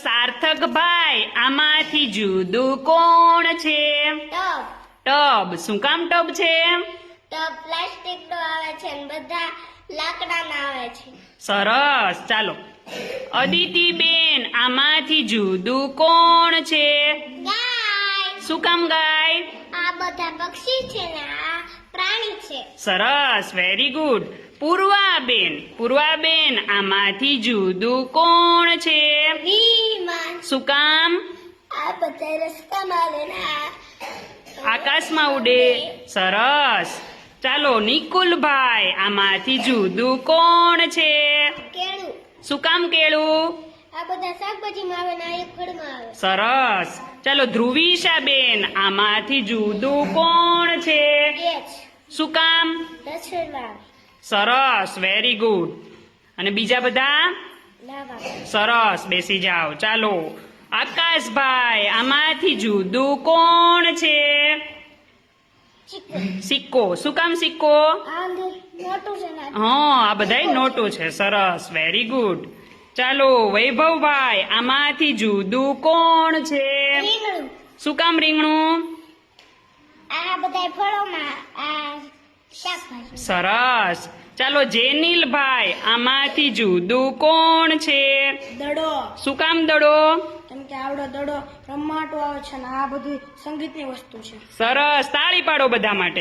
સાર્થકભાઈ આમાંથી જુદું કોણ છે? ટબ. ટબ. શું કામ ટબ છે? ટબ પ્લાસ્ટિક નો આવે છે અને બધા લાકડાના આવે છે. સરસ. ચાલો, અદિતિબેન આમાંથી જુદું કોણ છે? ગાય. શું કામ ગાય? આ બધા પક્ષી છે ને આ પ્રાણી છે. સરસ, વેરી ગુડ. પૂર્વાબેન આમાંથી જુદું કોણ છે? વિમાન. શું કામ? આ બધા રસ્તામાં આવે ને આ આકાશમાં ઉડે. સરસ. ચાલો, નિકુલભાઈ આમાંથી જુદું કોણ છે? કેળું. શું કામ કેળું? આ બધા શાકભાજીમાં આવે ને આ એક ફળમાં આવે. સરસ. ચાલો, ધ્રુવિશાબેન આમાંથી જુદું કોણ છે? ગેસ. શું કામ? રસોઈમાં આવે. સરસ, વેરી ગુડ. અને બીજા બધા? લાવા. સરસ, બેસી જાઓ. ચાલો, આકાશભાઈ આમાંથી જુદું કોણ છે? ચીકુ. સિક્કો. શું કામ સિક્કો? આ અંદર મોટું છે ને હા, આ બધાય નોટો છે. સરસ, વેરી ગુડ. ચાલો, વૈભવભાઈ આમાંથી જુદું કોણ છે? રીંગણું. શું કામ રીંગણું? આ બધા ફળોમાં આ શાકભાજી. સરસ. ચાલો, જેનિલભાઈ આમાંથી જુદું કોણ છે? દડો. શું કામ દડો? કેમ કે આવડો દડો રમવાટો આવે છે ને આ બધું સંગીતની વસ્તુ છે. સરસ, તાળી પાડો બધા માટે.